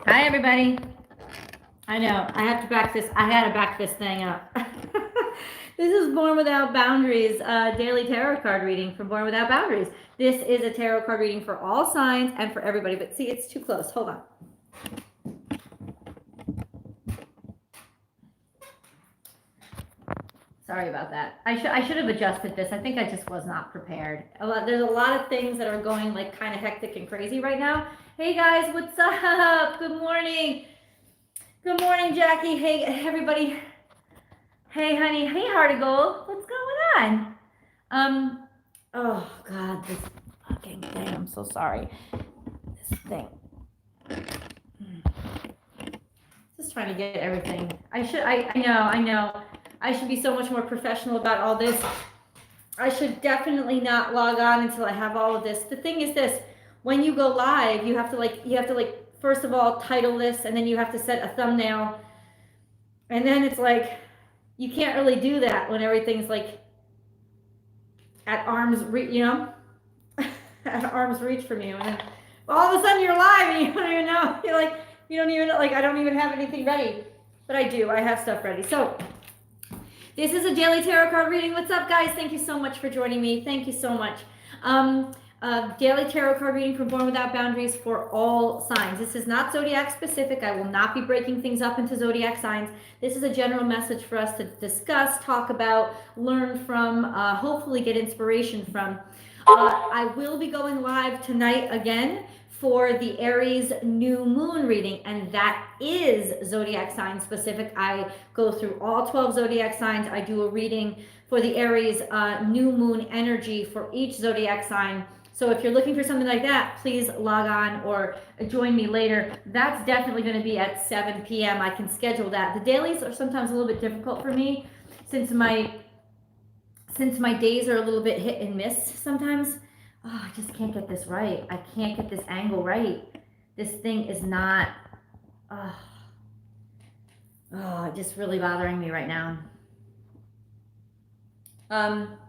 Hi, everybody. I know I have to back this. I had to back this thing up. This is Born Without Boundaries, daily tarot card reading from Born Without Boundaries. This is a tarot card reading for all signs and for everybody. But see, it's too close. Hold on. Sorry about that. I should have adjusted this. I think I just was not prepared. There's a lot of things that are going like kind of hectic and crazy right now. Hey guys, what's up? Good morning. Good morning, Jackie. Hey, everybody. Hey, honey. Hey, Heart of Gold. What's going on? Oh, God, this fucking thing. I'm so sorry. This thing. Just trying to get everything. I know. I should be so much more professional about all this. I should definitely not log on until I have all of this. The thing is this, when you go live, you have to first of all, title this, and then you have to set a thumbnail. And then it's like, you can't really do that when everything's like at arm's reach, at arm's reach from you. And then all of a sudden you're live and you don't even know. You're like, you don't even, like, I don't even have anything ready. But I do, I have stuff ready. So this is a daily tarot card reading. What's up, guys? Thank you so much for joining me. Thank you so much. Daily tarot card reading from Born Without Boundaries for all signs. This is not zodiac specific. I will not be breaking things up into zodiac signs. This is a general message for us to discuss, talk about, learn from, hopefully get inspiration from. I will be going live tonight again for the Aries new moon reading, and that is zodiac sign specific. I go through all 12 zodiac signs. I do a reading for the Aries new moon energy for each zodiac sign. So if you're looking for something like that, please log on or join me later. That's definitely going to be at 7 p.m. I can schedule that. The dailies are sometimes a little bit difficult for me since my days are a little bit hit and miss sometimes. Oh, I just can't get this right. I can't get this angle right. This thing is not, just really bothering me right now.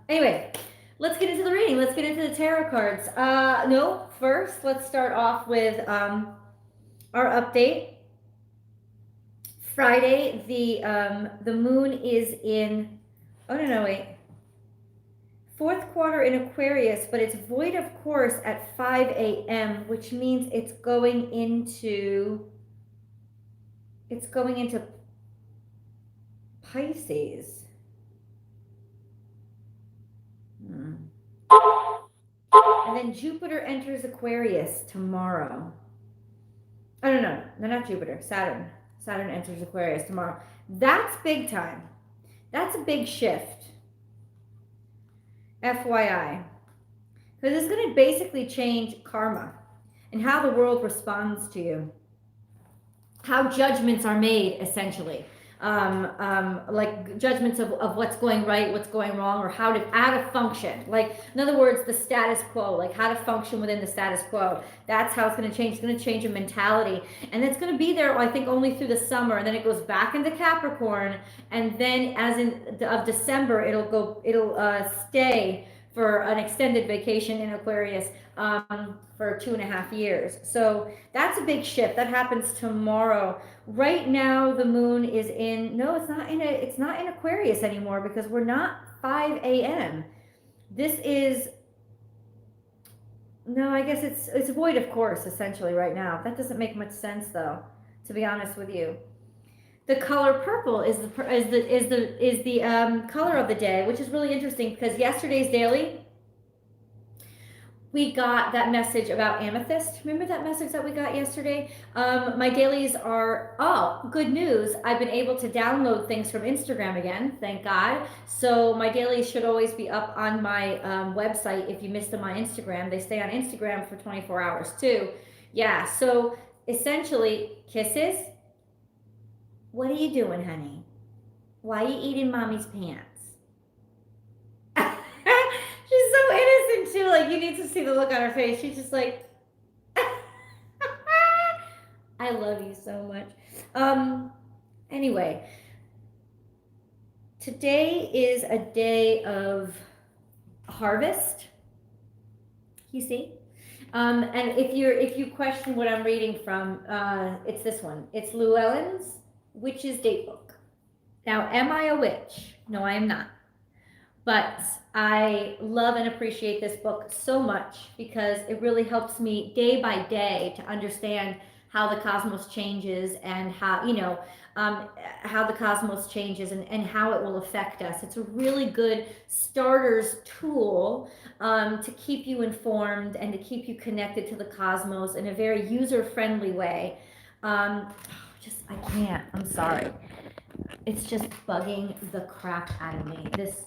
Anyway, let's get into the reading. Let's get into the tarot cards. First, let's start off with our update. Friday, the moon is in, fourth quarter in Aquarius, but it's void of course at 5 a.m., which means it's going into Pisces. And then Jupiter enters Aquarius tomorrow. Oh, no, not Jupiter. Saturn. Saturn enters Aquarius tomorrow. That's big time. That's a big shift. FYI. Because it's going to basically change karma and how the world responds to you. How judgments are made, essentially. Like judgments of what's going right, what's going wrong, or how to function. Like, in other words, the status quo, like how to function within the status quo. That's how it's going to change. It's going to change a mentality. And it's going to be there, I think, only through the summer. And then it goes back into Capricorn. And then of December, it'll stay for an extended vacation in Aquarius for 2.5 years. So that's a big shift. That happens tomorrow. Right now, the moon is it's not in Aquarius anymore because we're not 5 a.m. This is, no, I guess it's void of course, essentially, right now. That doesn't make much sense, though, to be honest with you. The color purple is the color of the day, which is really interesting because yesterday's daily, we got that message about amethyst. Remember that message that we got yesterday? My dailies are, good news. I've been able to download things from Instagram again, thank God. So my dailies should always be up on my website. If you missed them on Instagram, they stay on Instagram for 24 hours too. Yeah, so essentially, kisses. What are you doing, honey? Why are you eating mommy's pants? She's so innocent too. Like, you need to see the look on her face. She's just like, I love you so much. Anyway, today is a day of harvest. You see? And if you question what I'm reading from, it's this one. It's Llewellyn's Witch's Datebook. Now, am I a witch? No, I am not. But I love and appreciate this book so much because it really helps me day by day to understand how the cosmos changes and how, how the cosmos changes and how it will affect us. It's a really good starter's tool to keep you informed and to keep you connected to the cosmos in a very user-friendly way. I can't, I'm sorry. It's just bugging the crap out of me. This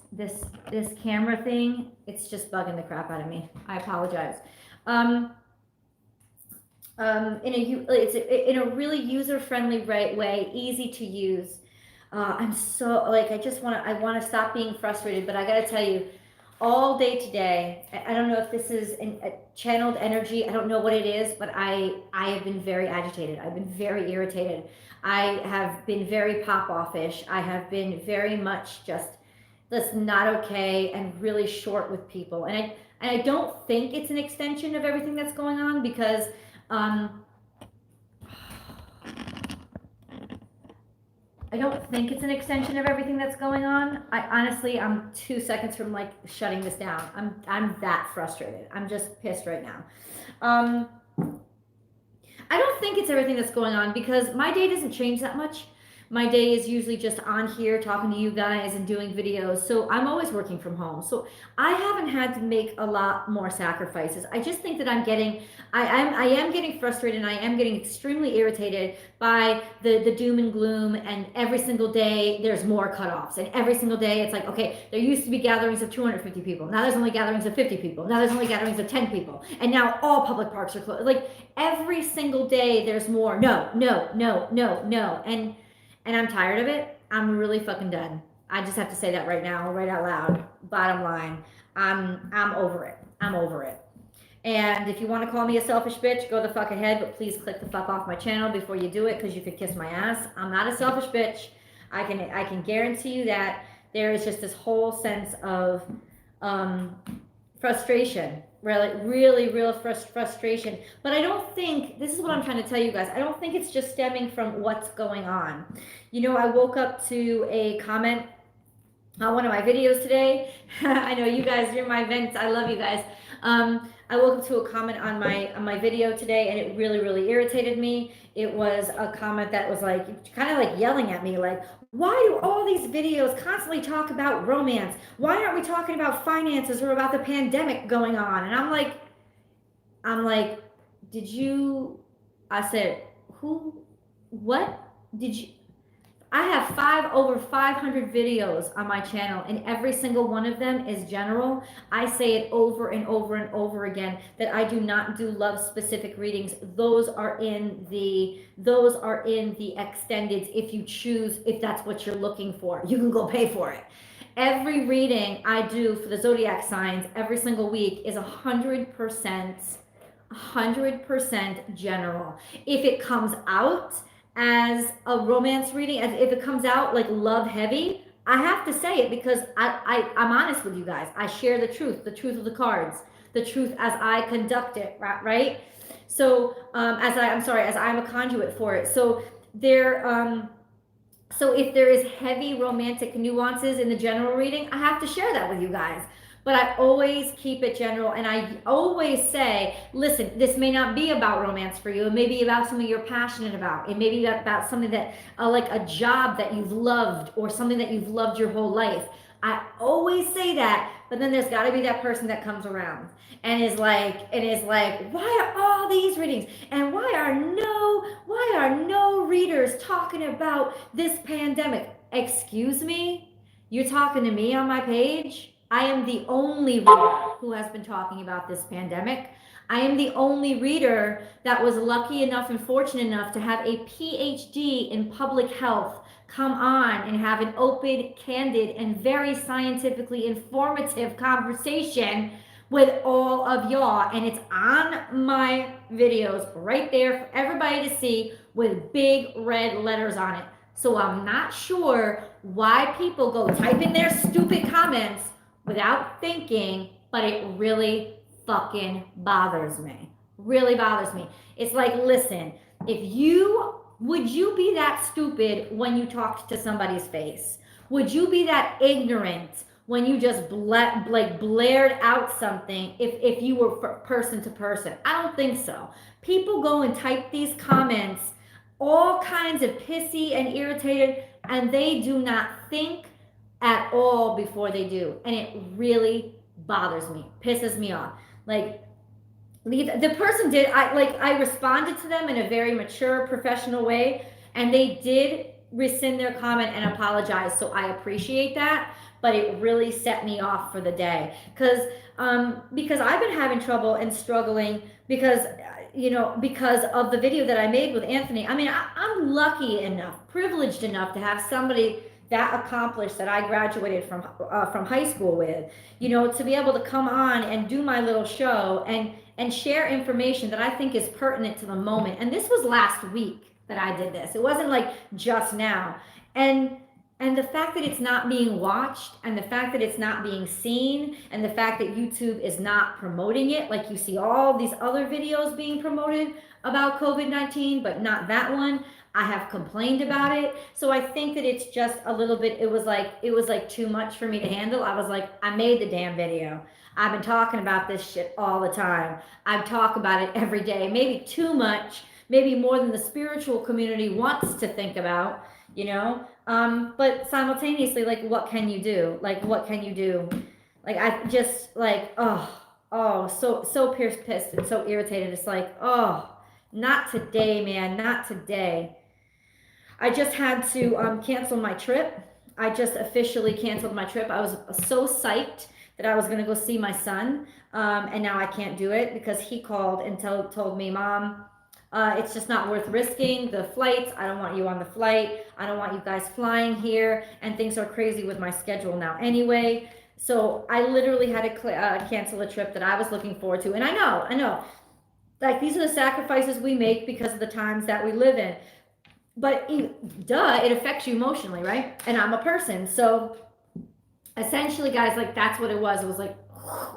camera thing, it's just bugging the crap out of me. I apologize. In a really user-friendly way, easy to use. I'm so I want to stop being frustrated, but I got to tell you, all day today, I don't know if this is a channeled energy. I don't know what it is, but I have been very agitated. I've been very irritated. I have been very pop-offish. I have been very much just not okay and really short with people. And I don't think it's an extension of everything that's going on because I don't think it's an extension of everything that's going on. I'm 2 seconds from like shutting this down. I'm that frustrated. I'm just pissed right now. I don't think it's everything that's going on because my day doesn't change that much. My day is usually just on here talking to you guys and doing videos. So I'm always working from home. So I haven't had to make a lot more sacrifices. I just think that I am getting frustrated and I am getting extremely irritated by the doom and gloom, and every single day there's more cutoffs, and every single day it's like, okay, there used to be gatherings of 250 people. Now there's only gatherings of 50 people. Now there's only gatherings of 10 people. And now all public parks are closed. Like every single day there's more. No. And I'm tired of it. I'm really fucking done. I just have to say that right now, right out loud. Bottom line, I'm over it. I'm over it. And if you want to call me a selfish bitch, go the fuck ahead, but please click the fuck off my channel before you do it, because you could kiss my ass. I'm not a selfish bitch. I can guarantee you that there is just this whole sense of frustration. Real frustration. But I don't think, this is what I'm trying to tell you guys, I don't think it's just stemming from what's going on. I woke up to a comment on one of my videos today. I know you guys, you're my vents. I love you guys. I woke up to a comment on my video today, and it really irritated me. It was a comment that was like, kind of like yelling at me, like, why do all these videos constantly talk about romance? Why aren't we talking about finances or about the pandemic going on? And I'm like, I said, what did you, I have over 500 videos on my channel, and every single one of them is general. I say it over and over and over again that I do not do love specific readings. Those are in the extendeds. If you choose, if that's what you're looking for, you can go pay for it. Every reading I do for the zodiac signs every single week is 100% general. If it comes out as a romance reading, as if it comes out like love heavy, I have to say it because I'm honest with you guys. I share the truth of the cards, the truth as I conduct it, right? So as I'm a conduit for it. So so if there is heavy romantic nuances in the general reading, I have to share that with you guys. But I always keep it general, and I always say, listen, this may not be about romance for you. It may be about something you're passionate about. It may be about something that, like a job that you've loved, or something that you've loved your whole life. I always say that, but then there's got to be that person that comes around and is like, why are all these readings, and why are no readers talking about this pandemic? Excuse me? You're talking to me on my page? I am the only reader who has been talking about this pandemic. I am the only reader that was lucky enough and fortunate enough to have a PhD in public health come on and have an open, candid, and very scientifically informative conversation with all of y'all. And it's on my videos right there for everybody to see with big red letters on it. So I'm not sure why people go type in their stupid comments without thinking, but it really fucking bothers me. Really bothers me. It's like, listen, would you be that stupid when you talked to somebody's face? Would you be that ignorant when you just blared out something if you were person to person? I don't think so. People go and type these comments all kinds of pissy and irritated, and they do not think at all before they do. And it really bothers me, pisses me off. Like, the person did, I responded to them in a very mature, professional way, and they did rescind their comment and apologize, so I appreciate that. But it really set me off for the day, because I've been having trouble and struggling because because of the video that I made with Anthony. I mean, I'm lucky enough, privileged enough to have somebody that accomplished that I graduated from high school with, to be able to come on and do my little show and share information that I think is pertinent to the moment. And this was last week that I did this. It wasn't like just now. And the fact that it's not being watched, and the fact that it's not being seen, and the fact that YouTube is not promoting it, like you see all these other videos being promoted about COVID-19, but not that one. I have complained about it. So I think that it's just a little bit, it was like too much for me to handle. I was like, I made the damn video. I've been talking about this shit all the time. I talk about it every day, maybe too much, maybe more than the spiritual community wants to think about, but simultaneously, like, what can you do? Like, what can you do? Like, I just like, so pissed and so irritated. It's like, not today, man, not today. I just had to cancel my trip. I just officially canceled my trip. I was so psyched that I was going to go see my son, and now I can't do it because he called and told me, Mom, it's just not worth risking the flights. I don't want you on the flight. I don't want you guys flying here, and things are crazy with my schedule now anyway. So I literally had to cancel a trip that I was looking forward to. And I know, like, these are the sacrifices we make because of the times that we live in. But duh, it affects you emotionally, right? And I'm a person. So essentially, guys, like, that's what it was. It was like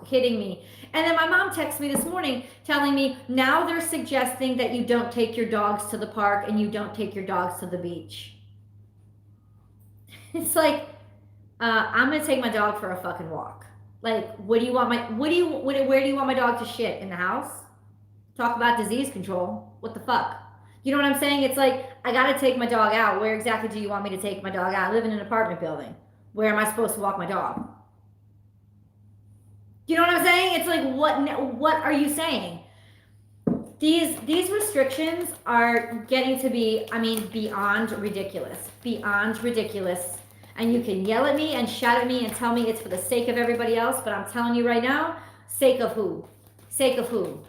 hitting me. And then my mom texted me this morning telling me now they're suggesting that you don't take your dogs to the park and you don't take your dogs to the beach. It's like, I'm gonna take my dog for a fucking walk. Like, where do you want my dog to shit? In the house? Talk about disease control. What the fuck? You know what I'm saying? It's like, I gotta take my dog out. Where exactly do you want me to take my dog out? I live in an apartment building. Where am I supposed to walk my dog? You know what I'm saying? It's like, what are you saying? These restrictions are getting to be, I mean, beyond ridiculous. Beyond ridiculous. And you can yell at me and shout at me and tell me it's for the sake of everybody else, but I'm telling you right now, sake of who? Sake of who?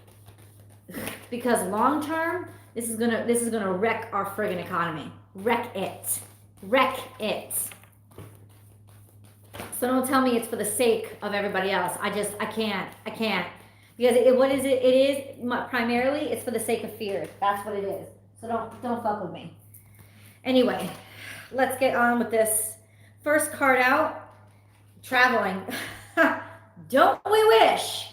Because long term, this is gonna wreck our friggin' economy. Wreck it. Wreck it. So don't tell me it's for the sake of everybody else. I can't. Because what is it? It is primarily, it's for the sake of fear. That's what it is. So don't fuck with me. Anyway, let's get on with this. First card out, traveling. Don't we wish?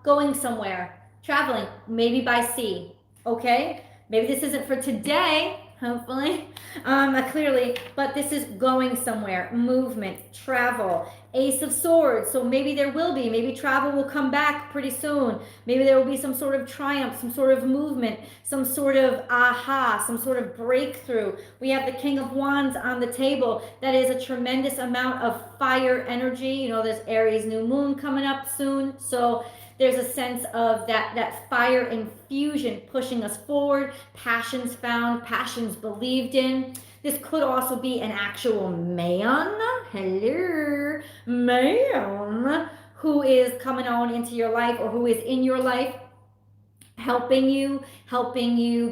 Going somewhere. Traveling, maybe by sea, okay? Maybe this isn't for today, hopefully, clearly, but this is going somewhere, movement, travel, Ace of Swords. So maybe maybe travel will come back pretty soon. Maybe there will be some sort of triumph, some sort of movement, some sort of aha, some sort of breakthrough. We have the King of Wands on the table. That is a tremendous amount of fire energy. There's Aries new moon coming up soon. So there's a sense of that fire infusion pushing us forward, passions found, passions believed in. This could also be an actual man, hello, man, who is coming on into your life or who is in your life, helping you,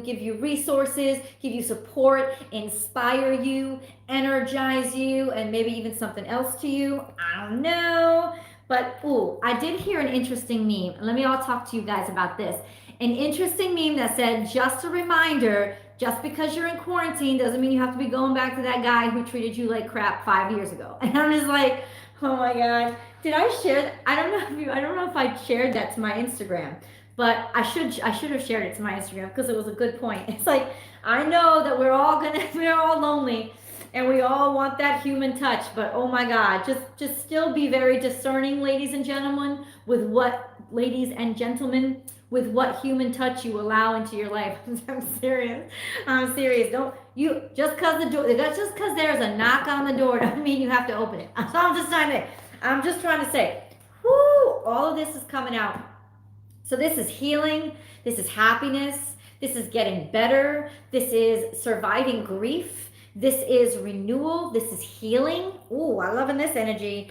give you resources, give you support, inspire you, energize you, and maybe even something else to you. I don't know. But, I did hear an interesting meme. Let me all talk to you guys about this. An interesting meme that said, just a reminder, just because you're in quarantine doesn't mean you have to be going back to that guy who treated you like crap 5 years ago. And I'm just like, oh my God. Did I share that? I don't know if I shared that to my Instagram. but I should have shared it to my Instagram because it was a good point. It's like, I know that we're all lonely and we all want that human touch, but oh my God, just still be very discerning, ladies and gentlemen, with what with what human touch you allow into your life. I'm serious. I'm serious. Don't you just because there's a knock on the door doesn't mean you have to open it. So I'm just trying to say, whoo, all of this is coming out. So this is healing, this is happiness, this is getting better, this is surviving grief, this is renewal, this is healing. Ooh, I'm loving this energy.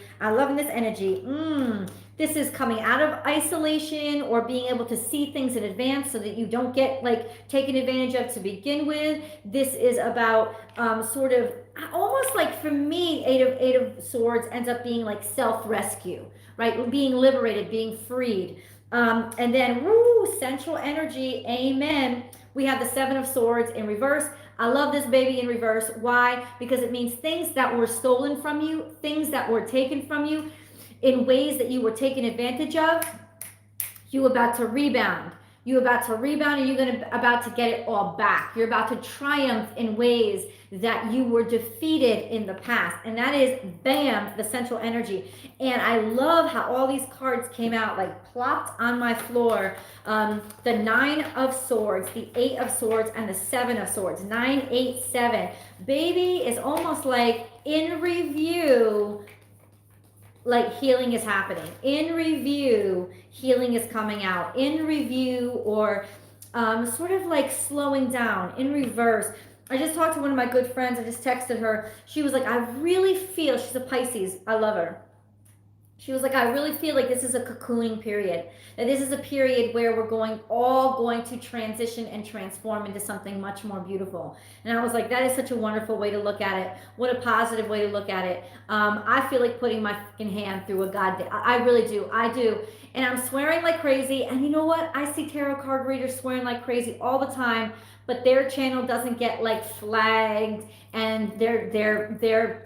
This is coming out of isolation or being able to see things in advance so that you don't get like taken advantage of to begin with. This is about sort of almost like, for me, eight of swords ends up being like self-rescue, right? Being liberated, being freed. And then, woo, central energy, amen. We have the 7 of swords in reverse. I love this baby in reverse. Why? Because it means things that were stolen from you, things that were taken from you in ways that you were taken advantage of. You're about to rebound. And you're about to get it all back. You're about to triumph in ways that you were defeated in the past. And that is, bam, the central energy. And I love how all these cards came out, like plopped on my floor. The 9 of swords, the 8 of swords, and the 7 of swords. 9, 8, 7. Baby is almost like in review. Like healing is happening. In review, healing is coming out. In review, or sort of like slowing down. In reverse. I just talked to one of my good friends. I just texted her. She was like, I really feel, she's a Pisces. I love her. She was like, I really feel like this is a cocooning period. That this is a period where we're all going to transition and transform into something much more beautiful. And I was like, that is such a wonderful way to look at it. What a positive way to look at it. I feel like putting my fucking hand through a god. I really do. I do. And I'm swearing like crazy. And you know what? I see tarot card readers swearing like crazy all the time, but their channel doesn't get like flagged and their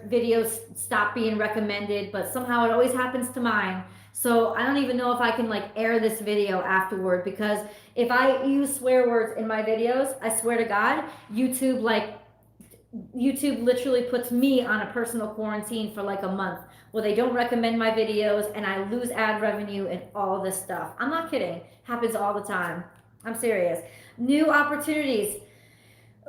videos stop being recommended, but somehow it always happens to mine. So I don't even know if I can like air this video afterward, because if I use swear words in my videos, I swear to God, YouTube literally puts me on a personal quarantine for like a month. Well, they don't recommend my videos and I lose ad revenue and all this stuff. I'm not kidding. Happens all the time. I'm serious. New opportunities.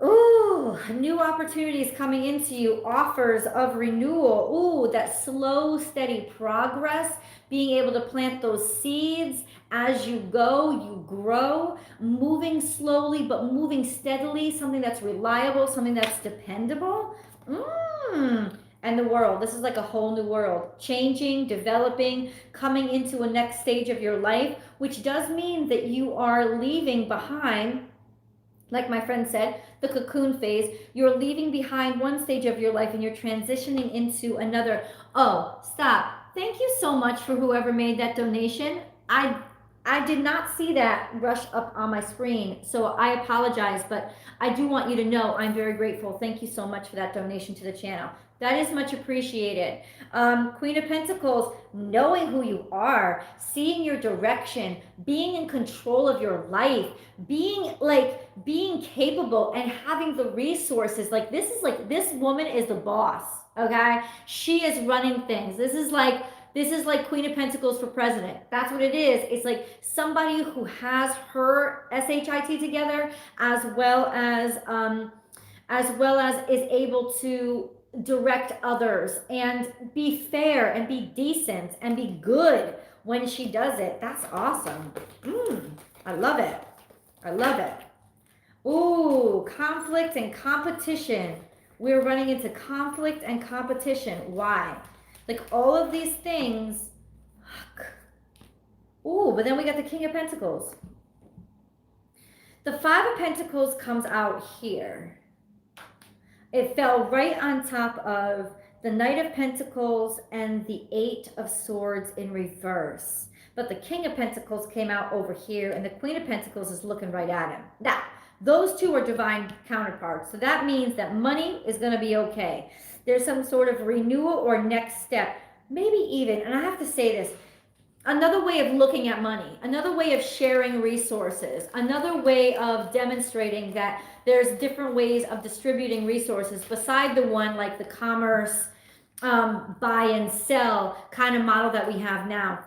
Ooh, new opportunities coming into you. Offers of renewal. Ooh, that slow, steady progress. Being able to plant those seeds. As you go, you grow. Moving slowly, but moving steadily. Something that's reliable, something that's dependable. And the world. This is like a whole new world. Changing, developing, coming into a next stage of your life, which does mean that you are leaving behind, like my friend said, the cocoon phase. You're leaving behind one stage of your life and you're transitioning into another. Oh, stop. Thank you so much for whoever made that donation. I did not see that rush up on my screen, so I apologize, but I do want you to know I'm very grateful. Thank you so much for that donation to the channel. That is much appreciated. Queen of Pentacles, knowing who you are, seeing your direction, being in control of your life, being capable and having the resources. This woman is the boss, okay? She is running things. This is like Queen of Pentacles for president. That's what it is. It's like somebody who has her SHIT together, as well as is able to direct others and be fair and be decent and be good when she does it. That's awesome. I love it. I love it. Ooh, conflict and competition. We're running into conflict and competition. Why? Like all of these things. Ooh, but then we got the King of Pentacles. The 5 of Pentacles comes out here. It fell right on top of the Knight of Pentacles and the 8 of Swords in reverse. But the King of Pentacles came out over here and the Queen of Pentacles is looking right at him. Now, those two are divine counterparts. So that means that money is going to be okay. There's some sort of renewal or next step. Maybe even, and I have to say this, another way of looking at money, another way of sharing resources, another way of demonstrating that there's different ways of distributing resources beside the one like the commerce, buy and sell kind of model that we have now.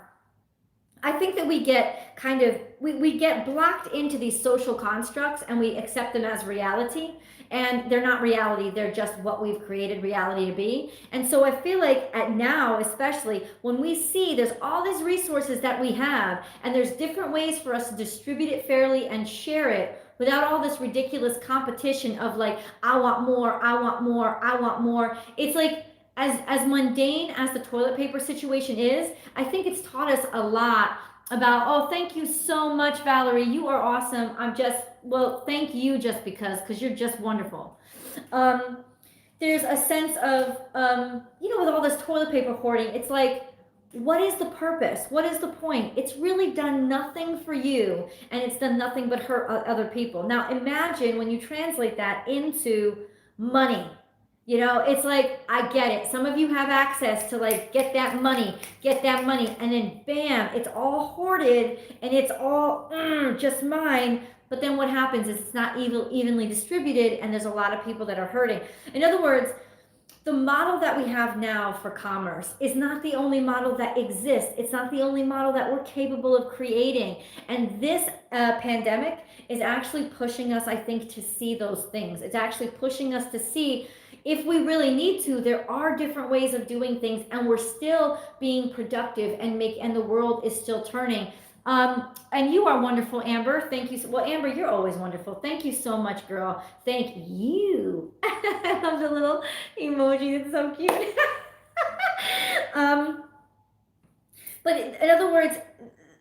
I think that we get kind of we get blocked into these social constructs and we accept them as reality, and they're not reality, they're just what we've created reality to be. And so I feel like at now, especially when we see there's all these resources that we have and there's different ways for us to distribute it fairly and share it without all this ridiculous competition of like, I want more, I want more, I want more. It's like, as mundane as the toilet paper situation is, I think it's taught us a lot about, oh, thank you so much, Valerie, you are awesome. I'm just, well, thank you just because you're just wonderful. There's a sense of, with all this toilet paper hoarding, it's like, what is the purpose? What is the point? It's really done nothing for you, and it's done nothing but hurt other people. Now imagine when you translate that into money. It's like, I get it. Some of you have access to like get that money, and then bam, it's all hoarded and it's all just mine. But then what happens is it's not evenly distributed, and there's a lot of people that are hurting. In other words, the model that we have now for commerce is not the only model that exists. It's not the only model that we're capable of creating. And this pandemic is actually pushing us, I think, to see those things. It's actually pushing us to see, if we really need to, there are different ways of doing things, and we're still being productive and the world is still turning. And you are wonderful, Amber. Thank you. Well, Amber, you're always wonderful. Thank you so much, girl. Thank you. I love the little emoji. It's so cute. But in other words,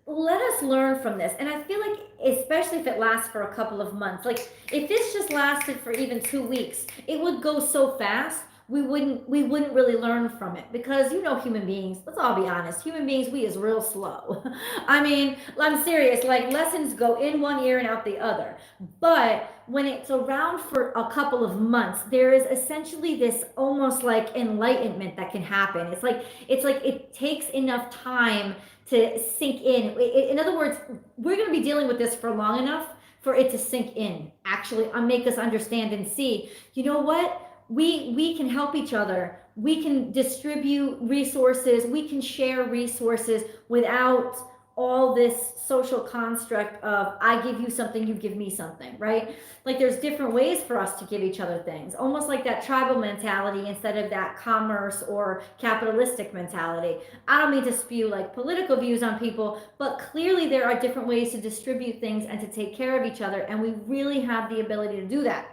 let us learn from this. And I feel like, especially if it lasts for a couple of months, like if this just lasted for even 2 weeks, it would go so fast. We wouldn't really learn from it, because human beings, let's all be honest, human beings, we is real slow. I mean, I'm serious, like lessons go in one ear and out the other. But when it's around for a couple of months, there is essentially this almost like enlightenment that can happen. It's like it takes enough time to sink in. In other words, we're going to be dealing with this for long enough for it to sink in, actually, make us understand and see, you know what? We can help each other. We can distribute resources. We can share resources without all this social construct of, I give you something, you give me something, right? Like there's different ways for us to give each other things, almost like that tribal mentality instead of that commerce or capitalistic mentality. I don't mean to spew like political views on people, but clearly there are different ways to distribute things and to take care of each other, and we really have the ability to do that.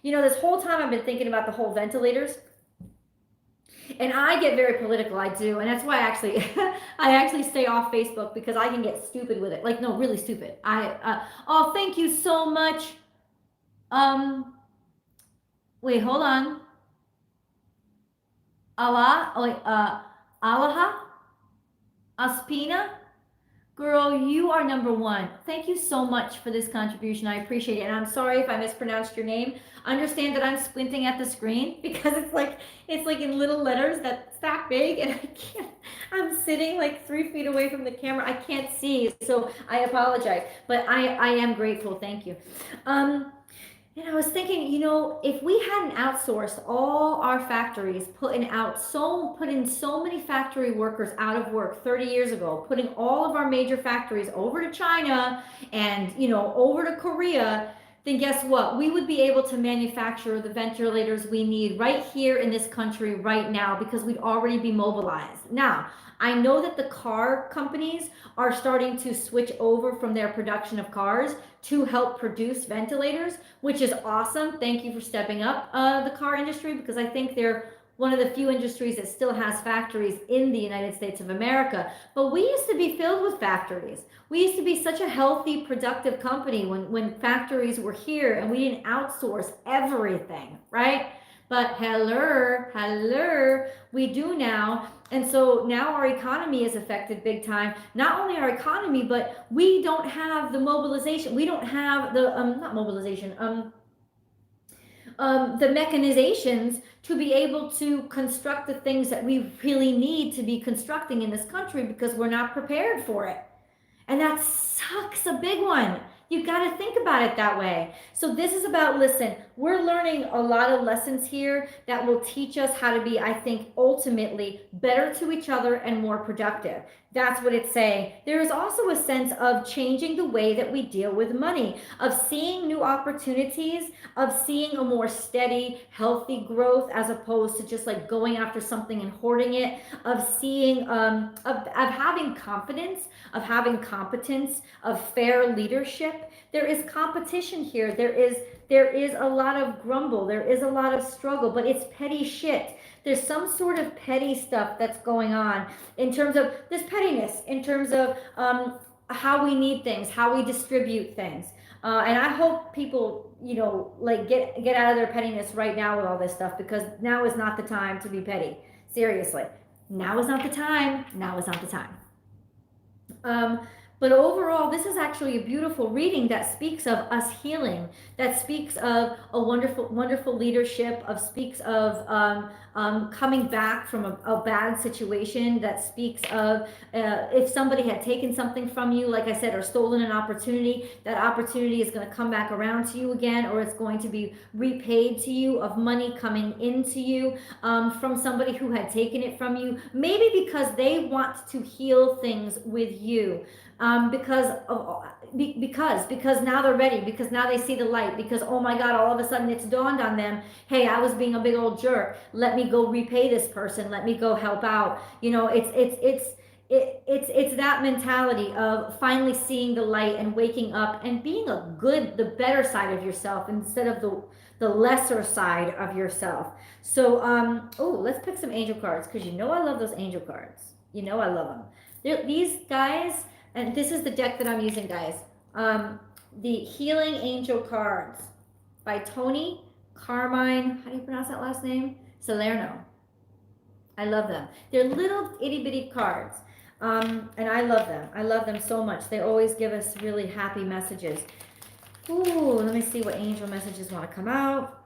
This whole time I've been thinking about the whole ventilators, and I get very political, I do, and that's why I actually stay off Facebook, because I can get stupid with it. Like, no, really stupid. Oh, thank you so much. Wait, hold on. Alaha, Aspina. Girl, you are number one. Thank you so much for this contribution. I appreciate it. And I'm sorry if I mispronounced your name. Understand that I'm squinting at the screen because it's like in little letters that's that big, and I'm sitting like 3 feet away from the camera. I can't see, so I apologize. But I am grateful. Thank you. And I was thinking, if we hadn't outsourced all our factories, put in so many factory workers out of work 30 years ago, putting all of our major factories over to China and, over to Korea, then guess what? We would be able to manufacture the ventilators we need right here in this country right now, because we'd already be mobilized. Now, I know that the car companies are starting to switch over from their production of cars to help produce ventilators, which is awesome. Thank you for stepping up the car industry, because I think they're one of the few industries that still has factories in the United States of America. But we used to be filled with factories. We used to be such a healthy, productive company when factories were here and we didn't outsource everything, right? But hello, we do now. And so now our economy is affected big time. Not only our economy, but we don't have the mobilization. We don't have the, not mobilization, the mechanizations to be able to construct the things that we really need to be constructing in this country because we're not prepared for it. And that sucks, a big one. You got to think about it that way. So this is about, listen, we're learning a lot of lessons here that will teach us how to be, I think, ultimately better to each other and more productive. That's what it's saying. There is also a sense of changing the way that we deal with money, of seeing new opportunities, of seeing a more steady, healthy growth as opposed to just like going after something and hoarding it, of seeing, of having confidence, of having competence, of fair leadership. There is competition here. There is a lot of grumble. There is a lot of struggle, but it's petty shit. There's some sort of petty stuff that's going on in terms of this pettiness, in terms of how we need things, how we distribute things. And I hope people, like get out of their pettiness right now with all this stuff, because now is not the time to be petty. Seriously. Now is not the time. Now is not the time. But overall, this is actually a beautiful reading that speaks of us healing, that speaks of a wonderful, wonderful leadership, speaks of coming back from a bad situation, that speaks of if somebody had taken something from you, like I said, or stolen an opportunity, that opportunity is going to come back around to you again, or it's going to be repaid to you, of money coming into you from somebody who had taken it from you, maybe because they want to heal things with you. Because now they're ready, because now they see the light, because oh my God, all of a sudden it's dawned on them, hey, I was being a big old jerk, let me go repay this person, let me go help out. It's that mentality of finally seeing the light and waking up and being the better side of yourself instead of the lesser side of yourself. So let's pick some angel cards, because I love those angel cards. I love them. These guys. And this is the deck that I'm using, guys. The Healing Angel Cards by Tony Carmine. How do you pronounce that last name? Salerno. I love them. They're little itty bitty cards. And I love them. I love them so much. They always give us really happy messages. Ooh, let me see what angel messages want to come out.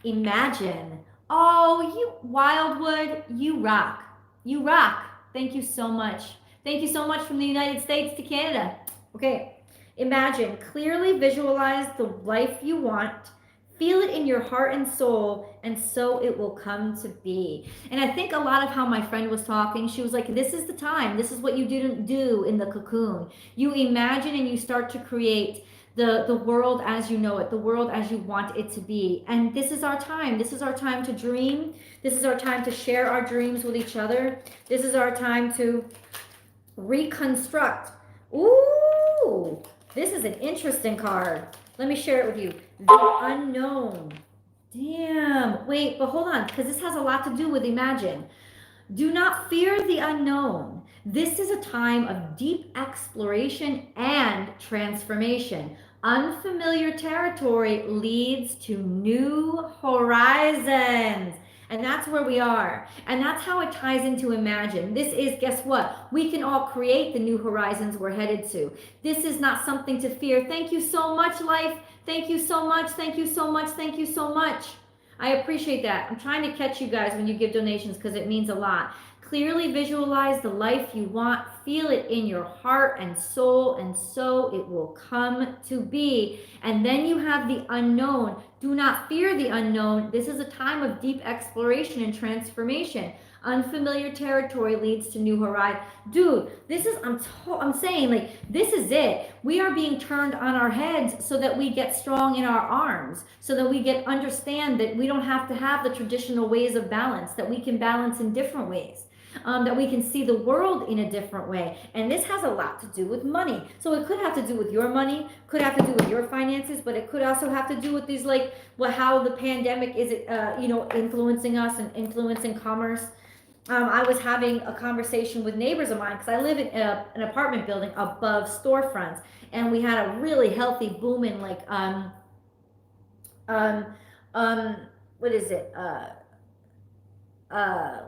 Imagine. Oh, you Wildwood, you rock. You rock. Thank you so much. Thank you so much from the United States to Canada. Okay, imagine, clearly visualize the life you want, feel it in your heart and soul, and so it will come to be. And I think a lot of how my friend was talking, she was like, this is the time. This is what you didn't do in the cocoon. You imagine and you start to create the world as you know it, the world as you want it to be. And this is our time. This is our time to dream. This is our time to share our dreams with each other. This is our time to reconstruct. Ooh, this is an interesting card. Let me share it with you. The unknown. Damn. Wait, but hold on, because this has a lot to do with imagine. Do not fear the unknown. This is a time of deep exploration and transformation. Unfamiliar territory leads to new horizons. And that's where we are. And that's how it ties into imagine. This is, guess what? We can all create the new horizons we're headed to. This is not something to fear. Thank you so much, life. Thank you so much. Thank you so much. Thank you so much. I appreciate that. I'm trying to catch you guys when you give donations, because it means a lot. Clearly visualize the life you want. Feel it in your heart and soul, and so it will come to be. And then you have the unknown. Do not fear the unknown. This is a time of deep exploration and transformation. Unfamiliar territory leads to new horizon. Dude, this is, I'm saying, like, this is it. We are being turned on our heads so that we get strong in our arms, so that we understand that we don't have to have the traditional ways of balance, that we can balance in different ways. That we can see the world in a different way. And this has a lot to do with money. So it could have to do with your money, could have to do with your finances, but it could also have to do with these, like, how the pandemic is, influencing us and influencing commerce. I was having a conversation with neighbors of mine, because I live in an apartment building above storefronts, and we had a really healthy booming, like, what is it?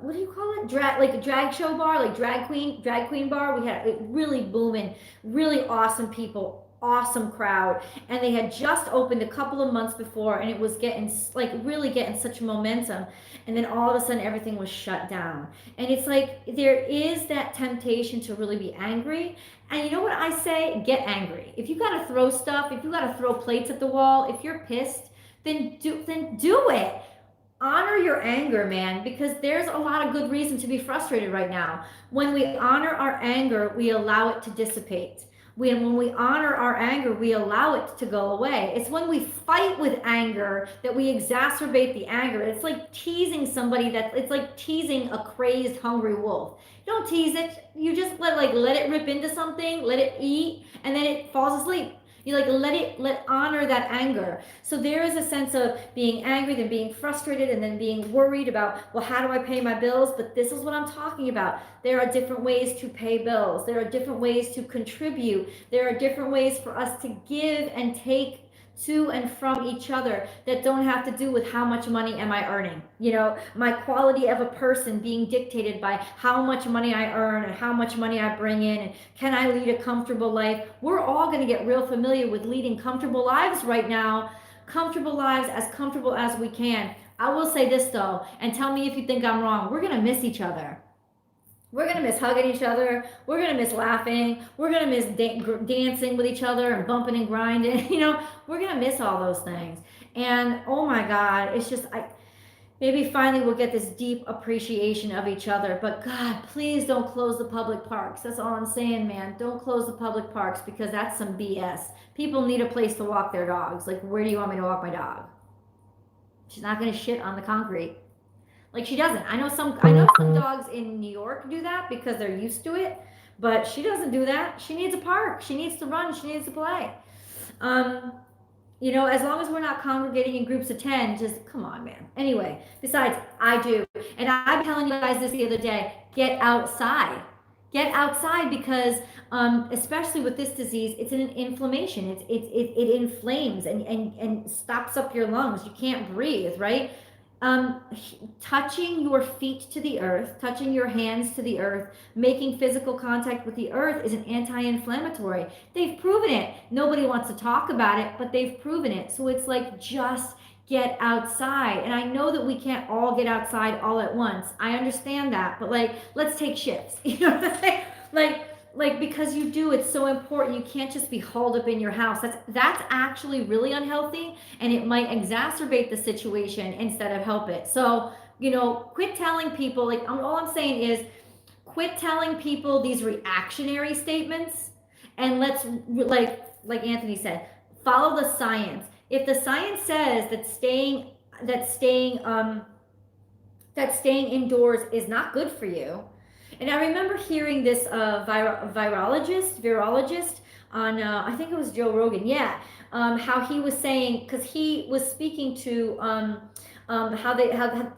What do you call it? Like a drag show bar, like drag queen bar. We had it really booming, really awesome people, awesome crowd, and they had just opened a couple of months before, and it was getting like really getting such momentum, and then all of a sudden everything was shut down. And it's like there is that temptation to really be angry. And you know what I say? Get angry. If you got to throw stuff, if you got to throw plates at the wall, if you're pissed, then do it. Honor your anger, man, because there's a lot of good reason to be frustrated right now. When we honor our anger, we allow it to dissipate. When we honor our anger, we allow it to go away. It's when we fight with anger that we exacerbate the anger. It's like teasing somebody it's like teasing a crazed, hungry wolf. You don't tease it. You just let it rip into something, let it eat, and then it falls asleep. You honor that anger. So there is a sense of being angry, then being frustrated, and then being worried about, well, how do I pay my bills? But this is what I'm talking about. There are different ways to pay bills. There are different ways to contribute. There are different ways for us to give and take to and from each other that don't have to do with how much money am I earning. My quality of a person being dictated by how much money I earn and how much money I bring in, and can I lead a comfortable life. We're all going to get real familiar with leading comfortable lives right now, comfortable lives, as comfortable as we can. I will say this though, and tell me if you think I'm wrong, we're going to miss each other. We're going to miss hugging each other. We're going to miss laughing. We're going to miss dancing with each other and bumping and grinding. We're going to miss all those things. And oh my God, it's just, maybe finally we'll get this deep appreciation of each other. But God, please don't close the public parks. That's all I'm saying, man. Don't close the public parks, because that's some BS. People need a place to walk their dogs. Like, where do you want me to walk my dog? She's not going to shit on the concrete. Like, she doesn't. I know some dogs in New York do that because they're used to it, but she doesn't do that. She needs a park. She needs to run. She needs to play. As long as we're not congregating in groups of 10, just come on, man. Anyway, besides, I do. And I'm telling you guys this the other day, get outside. Get outside, because especially with this disease, it's an inflammation. It inflames and stops up your lungs. You can't breathe, right? Touching your feet to the earth, touching your hands to the earth, making physical contact with the earth is an anti-inflammatory. They've proven it. Nobody wants to talk about it, but they've proven it. So it's like, just get outside. And I know that we can't all get outside all at once. I understand that, but let's take shifts. You know what I'm saying? Because it's so important. You can't just be holed up in your house. That's actually really unhealthy, and it might exacerbate the situation instead of help it. So, quit telling people, all I'm saying is, quit telling people these reactionary statements, and let's, like Anthony said, follow the science. If the science says that staying indoors is not good for you. And I remember hearing this virologist on, I think it was Joe Rogan, how he was saying, because he was speaking to how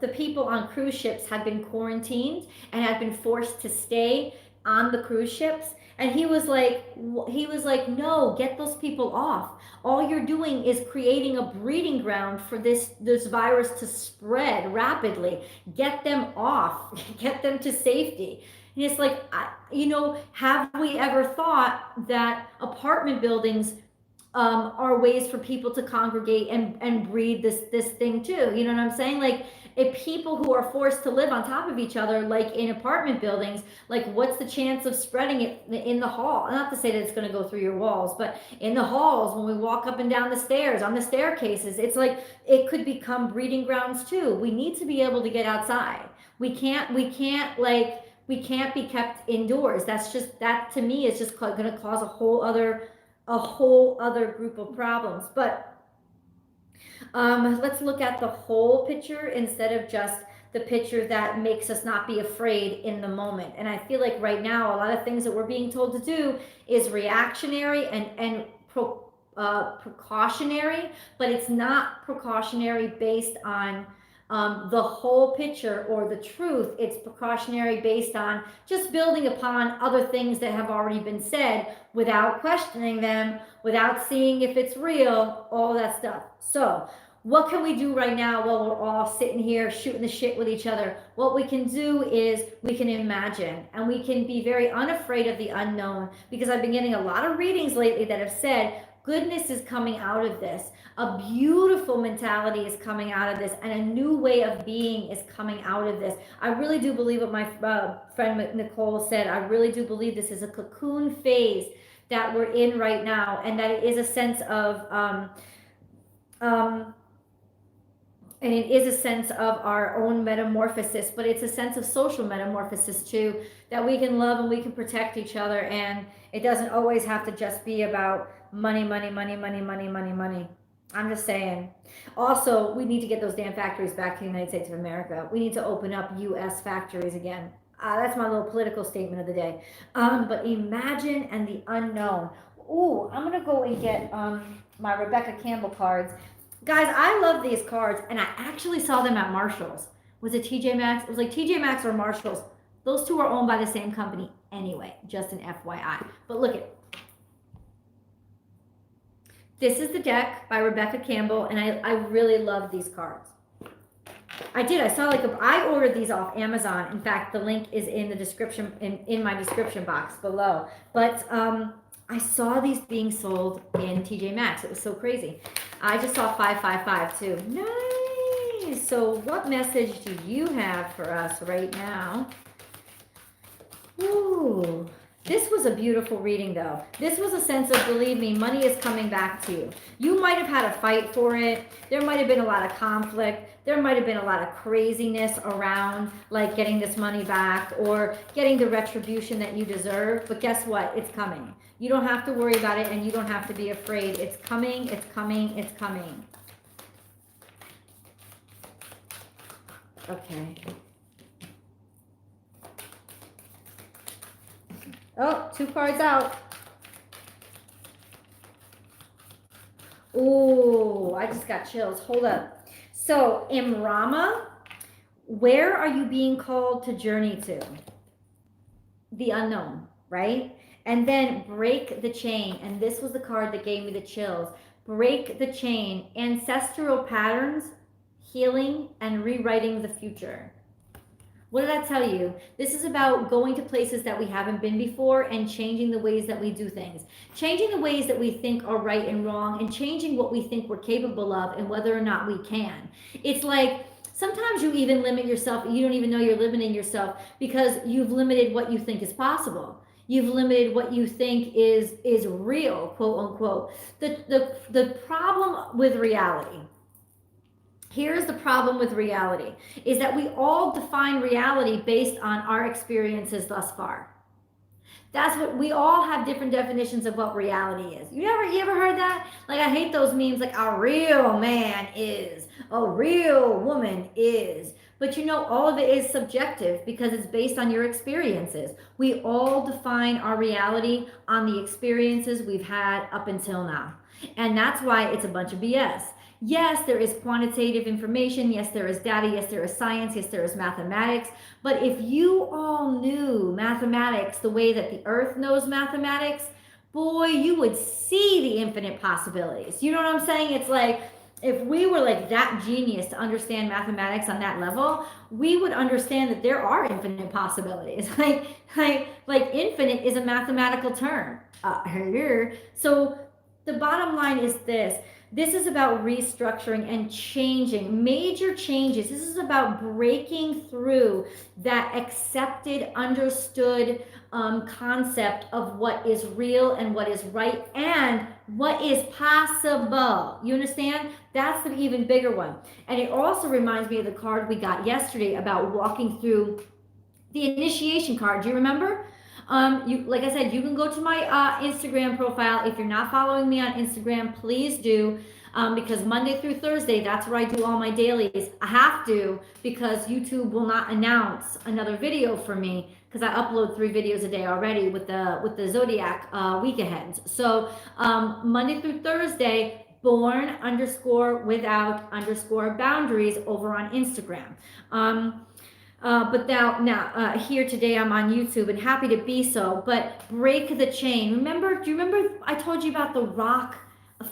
the people on cruise ships had been quarantined and had been forced to stay on the cruise ships. And he was like, no, get those people off. All you're doing is creating a breeding ground for this virus to spread rapidly. Get them off, get them to safety. And it's like, have we ever thought that apartment buildings are ways for people to congregate and breed this thing too? You know what I'm saying? If people who are forced to live on top of each other, like in apartment buildings, what's the chance of spreading it in the hall? Not to say that it's going to go through your walls, but in the halls, when we walk up and down the stairs, on the staircases, it's like it could become breeding grounds too. We need to be able to get outside. We can't be kept indoors. That to me is just going to cause a whole other group of problems. But let's look at the whole picture instead of just the picture that makes us not be afraid in the moment. And I feel like right now, a lot of things that we're being told to do is reactionary and precautionary, but it's not precautionary based on the whole picture or the truth. It's precautionary based on just building upon other things that have already been said without questioning them, without seeing if it's real, all that stuff. So what can we do right now while we're all sitting here shooting the shit with each other? What we can do is we can imagine, and we can be very unafraid of the unknown, because I've been getting a lot of readings lately that have said goodness is coming out of this. A beautiful mentality is coming out of this, and a new way of being is coming out of this. I really do believe what my friend Nicole said. I really do believe this is a cocoon phase that we're in right now, and that it is a sense of and it is a sense of our own metamorphosis, but it's a sense of social metamorphosis too, that we can love and we can protect each other, and it doesn't always have to just be about money, money, money, money, money, money, money. I'm just saying. Also, we need to get those damn factories back to the United States of America. We need to open up U.S. factories again. That's my little political statement of the day. But imagine and the unknown. Ooh, I'm gonna go and get my Rebecca Campbell cards. Guys, I love these cards, and I actually saw them at Marshall's. Was it TJ Maxx? It was like TJ Maxx or Marshall's. Those two are owned by the same company anyway, just an FYI. But look at, this is the deck by Rebecca Campbell, and I really love these cards. I did. I saw I ordered these off Amazon. In fact, the link is in the description, in my description box below. But I saw these being sold in TJ Maxx. It was so crazy. I just saw 555 too. Nice. So what message do you have for us right now? Ooh. This was a beautiful reading though. This was a sense of, believe me, money is coming back to you. You might have had a fight for it. There might have been a lot of conflict. There might have been a lot of craziness around like getting this money back or getting the retribution that you deserve. But guess what? It's coming. You don't have to worry about it, and you don't have to be afraid. It's coming, it's coming, it's coming. Okay. Oh, 2 cards out. Ooh, I just got chills. Hold up. So, Imrama, where are you being called to journey to? The unknown, right? And then break the chain. And this was the card that gave me the chills. Break the chain. Ancestral patterns, healing, and rewriting the future. What did I tell you? This is about going to places that we haven't been before and changing the ways that we do things. Changing the ways that we think are right and wrong, and changing what we think we're capable of and whether or not we can. It's like sometimes you even limit yourself. You don't even know you're limiting yourself because you've limited what you think is possible. You've limited what you think is real, quote unquote. The problem with reality, here's the problem with reality, is that we all define reality based on our experiences thus far. That's what we all have, different definitions of what reality is. You ever heard that? Like, I hate those memes like a real man is, a real woman is. But you know, all of it is subjective because it's based on your experiences. We all define our reality on the experiences we've had up until now. And that's why it's a bunch of BS. Yes, there is quantitative information. Yes, there is data. Yes, there is science. Yes, there is mathematics. But if you all knew mathematics the way that the earth knows mathematics, boy, you would see the infinite possibilities. You know what I'm saying? It's like, if we were like that genius to understand mathematics on that level, we would understand that there are infinite possibilities. Like infinite is a mathematical term. So the bottom line is this. This is about restructuring and changing, major changes. This is about breaking through that accepted, understood concept of what is real and what is right and what is possible. You understand? That's the even bigger one. And it also reminds me of the card we got yesterday about walking through the initiation card. Do you remember? Like I said, you can go to my Instagram profile. If you're not following me on Instagram, please do, because Monday through Thursday, that's where I do all my dailies. I have to, because YouTube will not announce another video for me, because I upload 3 videos a day already with the Zodiac week aheads. So Monday through Thursday, born_without_boundaries over on Instagram. But now here today I'm on YouTube, and happy to be so. But break the chain. Do you remember I told you about the rock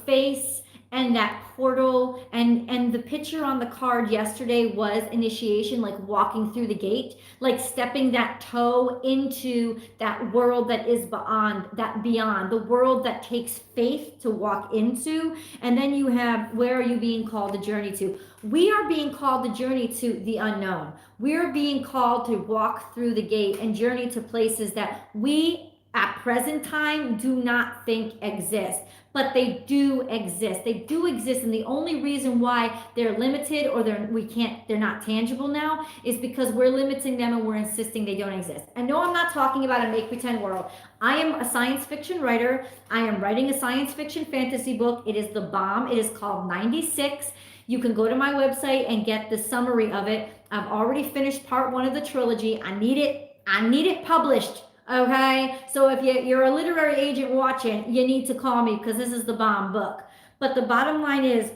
face and that portal and the picture on the card yesterday was initiation, like walking through the gate, like stepping that toe into that world that is beyond the world that takes faith to walk into. And then you have, where are you being called to journey to? We are being called to journey to the unknown. We're being called to walk through the gate and journey to places that we at present time do not think exist, but they do exist. They do exist, and the only reason why they're limited or they're not tangible now is because we're limiting them and we're insisting they don't exist. And no, I'm not talking about a make pretend world. I am a science fiction writer. I am writing a science fiction fantasy book. It is the bomb. It is called 96. You can go to my website and get the summary of it. I've already finished part 1 of the trilogy. I need it published. Okay, so if you're a literary agent watching, you need to call me because this is the bomb book. But the bottom line is,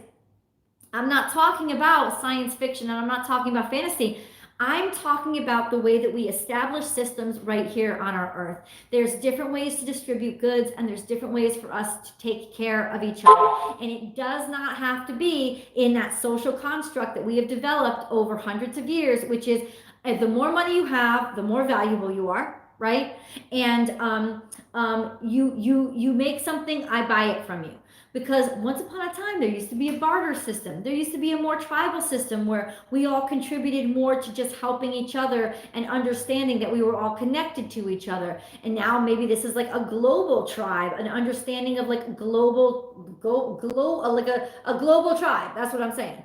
I'm not talking about science fiction and I'm not talking about fantasy. I'm talking about the way that we establish systems right here on our earth. There's different ways to distribute goods, and there's different ways for us to take care of each other. And it does not have to be in that social construct that we have developed over hundreds of years, which is the more money you have, the more valuable you are. Right? And you make something, I buy it from you. Because once upon a time, there used to be a barter system. There used to be a more tribal system where we all contributed more to just helping each other and understanding that we were all connected to each other. And now maybe this is like a global tribe, an understanding of like a global tribe. That's what I'm saying.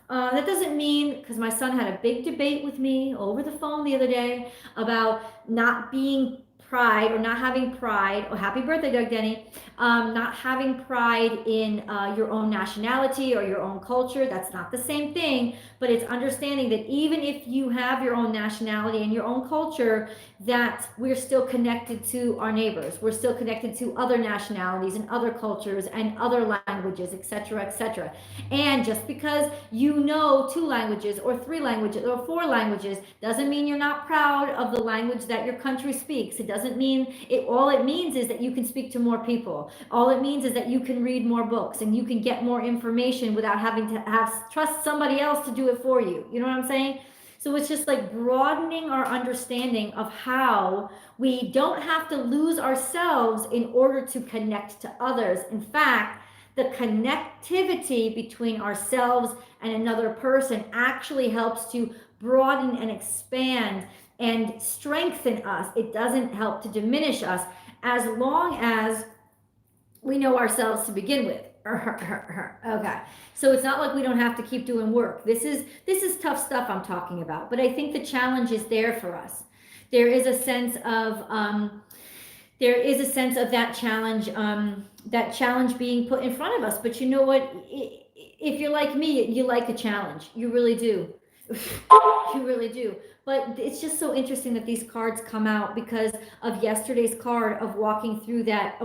That doesn't mean, because my son had a big debate with me over the phone the other day about not being pride or not having pride, or happy birthday, Doug Denny, not having pride in your own nationality or your own culture. That's not the same thing, but it's understanding that even if you have your own nationality and your own culture, that we're still connected to our neighbors. We're still connected to other nationalities and other cultures and other languages, etc., etc. And just because you know 2 languages or 3 languages or 4 languages doesn't mean you're not proud of the language that your country speaks. It doesn't mean it. All it means is that you can speak to more people. All it means is that you can read more books and you can get more information without having to trust somebody else to do it for you. You know what I'm saying? So it's just like broadening our understanding of how we don't have to lose ourselves in order to connect to others. In fact, the connectivity between ourselves and another person actually helps to broaden and expand and strengthen us. It doesn't help to diminish us as long as we know ourselves to begin with. Okay, so it's not like we don't have to keep doing work. This is tough stuff I'm talking about, but I think the challenge is there for us. There is a sense of that challenge being put in front of us. But you know what? If you're like me, you like a challenge. You really do. You really do. But it's just so interesting that these cards come out because of yesterday's card of walking through that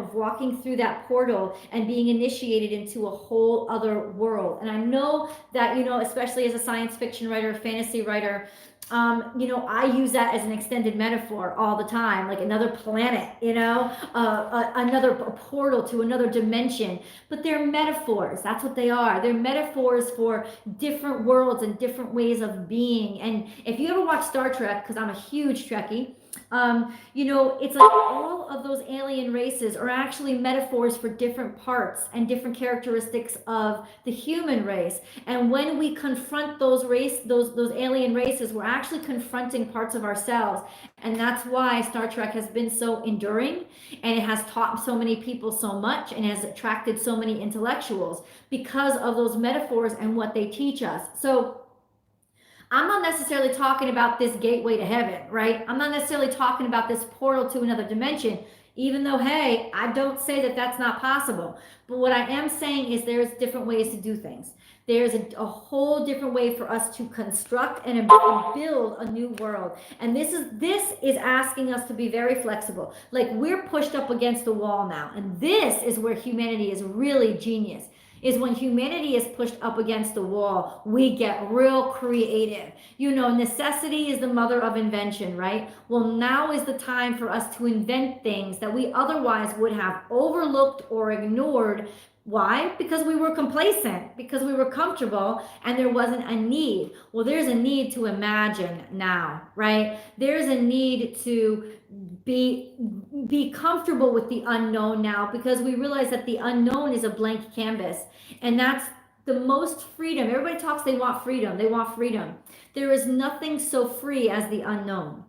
portal and being initiated into a whole other world. And I know that, especially as a science fiction writer, fantasy writer, I use that as an extended metaphor all the time, like another planet, another portal to another dimension. But they're metaphors. That's what they are. They're metaphors for different worlds and different ways of being. And if you ever watch Star Trek, because I'm a huge Trekkie, it's like all of those alien races are actually metaphors for different parts and different characteristics of the human race. And when we confront those alien races, we're actually confronting parts of ourselves. And that's why Star Trek has been so enduring, and it has taught so many people so much and has attracted so many intellectuals because of those metaphors and what they teach us. So I'm not necessarily talking about this gateway to heaven, right? I'm not necessarily talking about this portal to another dimension, even though, hey, I don't say that that's not possible. But what I am saying is there's different ways to do things. There's a whole different way for us to construct and build a new world. And this is asking us to be very flexible. Like, we're pushed up against the wall now. And this is where humanity is really genius. Is when humanity is pushed up against the wall, we get real creative. Necessity is the mother of invention, right? Well, now is the time for us to invent things that we otherwise would have overlooked or ignored Why? Because we were complacent, because we were comfortable and there wasn't a need. Well, there's a need to imagine now, right? There's a need to be comfortable with the unknown now, because we realize that the unknown is a blank canvas, and that's the most freedom. Everybody talks, they want freedom. They want freedom. There is nothing so free as the unknown,